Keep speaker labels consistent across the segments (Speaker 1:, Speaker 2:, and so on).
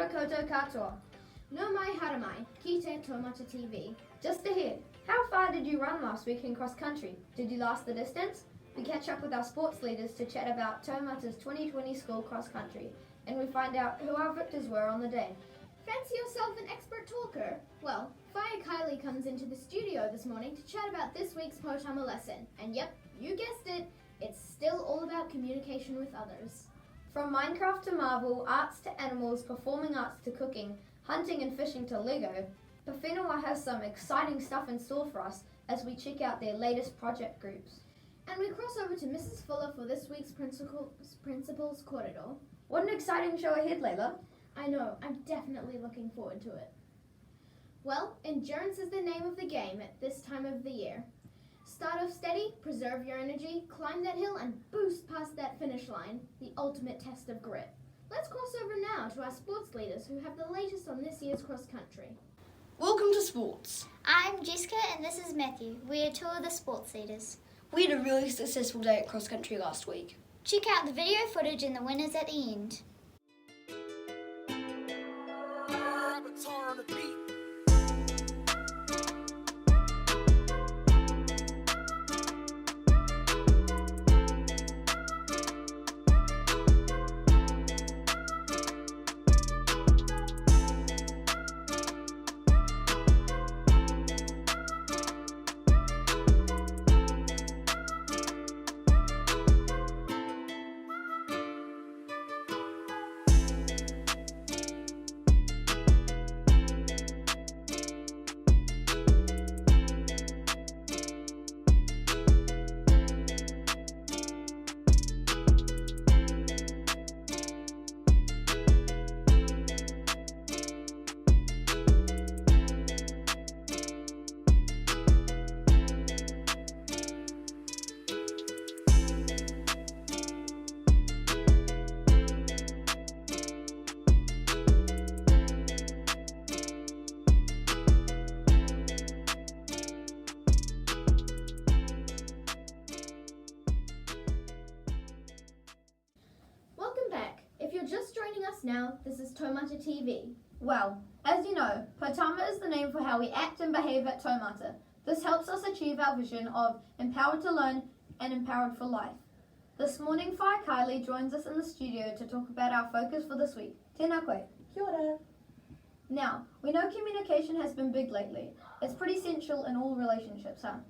Speaker 1: koto katoa. No mai haramai, kite Taumata TV. Just ahead, how far did you run last week in cross country? Did you last the distance? We catch up with our sports leaders to chat about Taumata's 2020 school cross country, and we find out who our victors were on the day. Fancy yourself an expert talker? Well, Fire Kylie comes into the studio this morning to chat about this week's Taumata lesson. And yep, you guessed it, it's still all about communication with others. From Minecraft to Marvel, arts to animals, performing arts to cooking, hunting and fishing to Lego, Pawhenua has some exciting stuff in store for us as we check out their latest project groups. And we cross over to Mrs. Fuller for this week's Principal's Corridor. What an exciting show ahead, Layla. I know, I'm definitely looking forward to it. Well, endurance is the name of the game at this time of the year. Start off steady, preserve your energy, climb that hill and boost past that finish line, the ultimate test of grit. Let's cross over now to our sports leaders who have the latest on this year's cross country.
Speaker 2: Welcome to sports.
Speaker 3: I'm Jessica and this is Matthew. We are two of the sports leaders.
Speaker 2: We had a really successful day at cross country last week.
Speaker 3: Check out the video footage and the winners at the end.
Speaker 1: Just joining us now, this is Taumata TV. Well, as you know, Taumata is the name for how we act and behave at Taumata. This helps us achieve our vision of empowered to learn and empowered for life. This morning, Fire Kylie joins us in the studio to talk about our focus for this week. Tēnā koe.
Speaker 4: Kia ora.
Speaker 1: Now, we know communication has been big lately. It's pretty essential in all relationships, huh?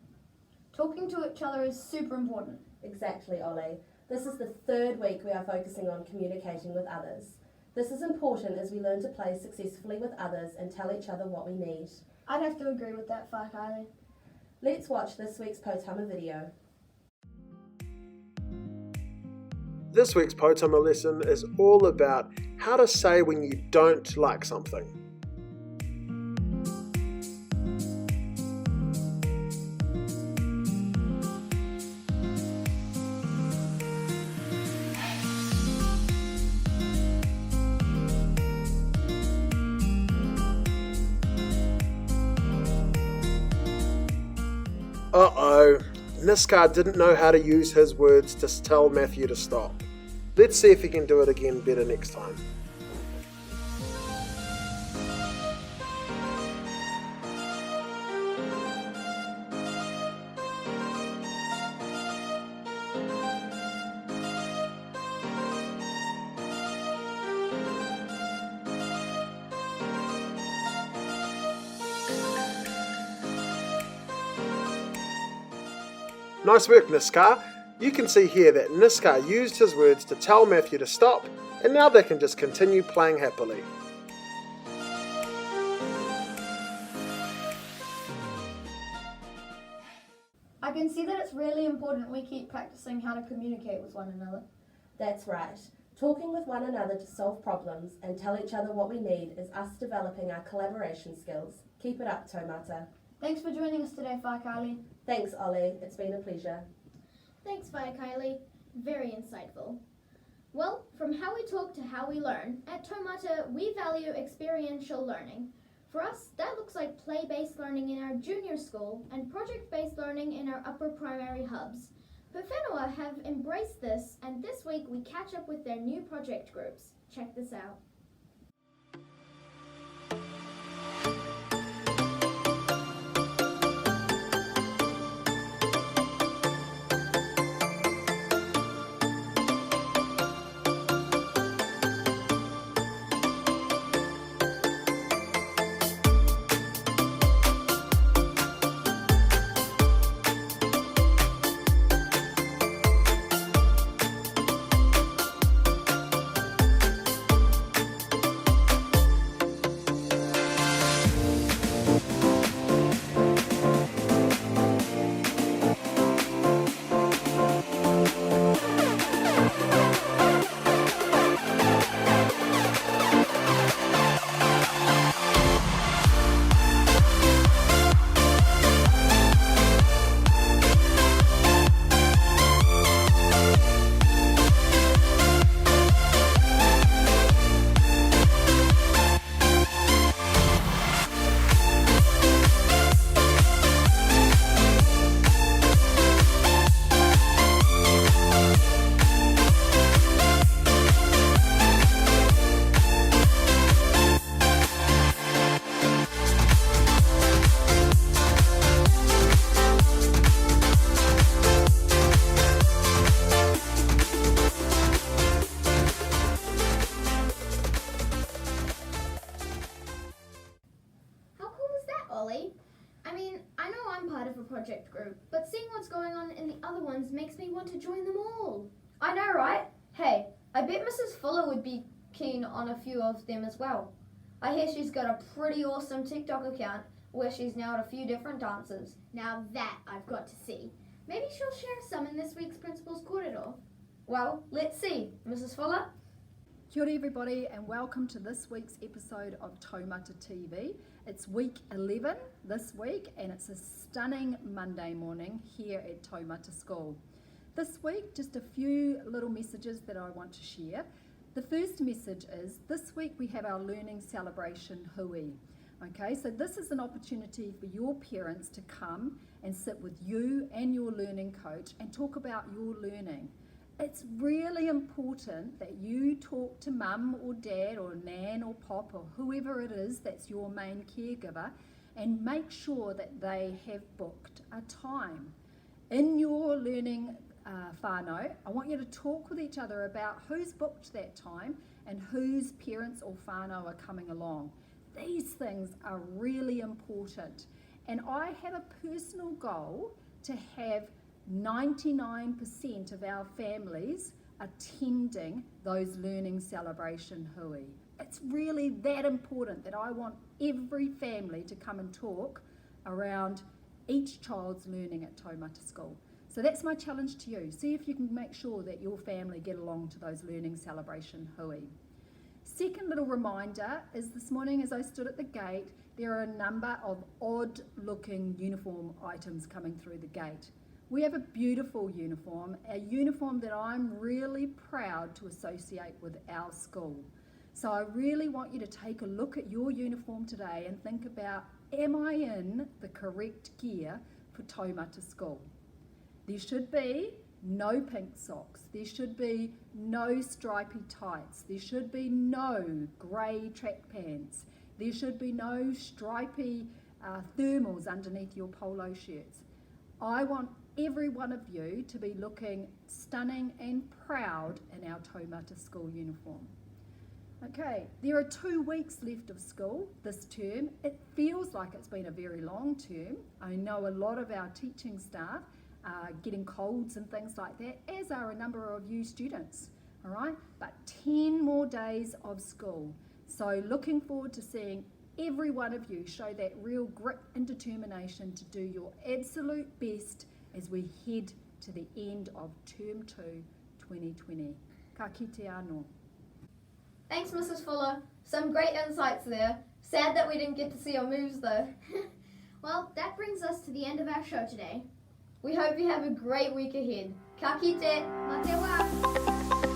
Speaker 1: Talking to each other is super important.
Speaker 4: Exactly, Ollie. This is the third week we are focusing on communicating with others. This is important as we learn to play successfully with others and tell each other what we need.
Speaker 1: I'd have to agree with that, Fire Kylie.
Speaker 4: Let's watch this week's Taumata video.
Speaker 5: This week's Taumata lesson is all about how to say when you don't like something. Uh-oh, Niskar didn't know how to use his words to tell Matthew to stop. Let's see if he can do it again better next time. Nice work, Niskar. You can see here that Niskar used his words to tell Matthew to stop, and now they can just continue playing happily.
Speaker 1: I can see that it's really important we keep practicing how to communicate with one another.
Speaker 4: That's right. Talking with one another to solve problems and tell each other what we need is us developing our collaboration skills. Keep it up, Taumata.
Speaker 1: Thanks for joining us today, Fire Kylie.
Speaker 4: Thanks, Ollie. It's been a pleasure.
Speaker 1: Thanks, Fire Kylie. Very insightful. Well, from how we talk to how we learn, at Taumata we value experiential learning. For us, that looks like play-based learning in our junior school and project-based learning in our upper primary hubs. Pawhenua have embraced this, and this week we catch up with their new project groups. Check this out. Ollie. I mean, I know I'm part of a project group, but seeing what's going on in the other ones makes me want to join them all. I know, right? Hey, I bet Mrs. Fuller would be keen on a few of them as well. I hear she's got a pretty awesome TikTok account where she's nailed a few different dances. Now that I've got to see. Maybe she'll share some in this week's Principal's Corridor. Well, let's see. Mrs. Fuller?
Speaker 6: Kia ora everybody and welcome to this week's episode of Taumata TV. It's week 11 this week and it's a stunning Monday morning here at Taumata School. This week, just a few little messages that I want to share. The first message is, this week we have our learning celebration hui. Okay, so this is an opportunity for your parents to come and sit with you and your learning coach and talk about your learning. It's really important that you talk to mum or dad or nan or pop or whoever it is that's your main caregiver and make sure that they have booked a time. In your learning whānau, I want you to talk with each other about who's booked that time and whose parents or whānau are coming along. These things are really important. And I have a personal goal to have 99% of our families attending those learning celebration hui. It's really that important that I want every family to come and talk around each child's learning at Taumata School. So that's my challenge to you. See if you can make sure that your family get along to those learning celebration hui. Second little reminder is this morning as I stood at the gate, there are a number of odd looking uniform items coming through the gate. We have a beautiful uniform, a uniform that I'm really proud to associate with our school. So I really want you to take a look at your uniform today and think about, am I in the correct gear for Taumata School? There should be no pink socks, there should be no stripy tights, there should be no grey track pants, there should be no stripy thermals underneath your polo shirts. I want every one of you to be looking stunning and proud in our Taumata School uniform. Okay, there are 2 weeks left of school this term. It feels like it's been a very long term. I know a lot of our teaching staff are getting colds and things like that, as are a number of you students, all right? But 10 more days of school. So looking forward to seeing every one of you show that real grit and determination to do your absolute best as we head to the end of Term 2, 2020. Ka kite anō.
Speaker 1: Thanks, Mrs. Fuller. Some great insights there. Sad that we didn't get to see your moves, though. Well, that brings us to the end of our show today. We hope you have a great week ahead. Ka kite, mate wa.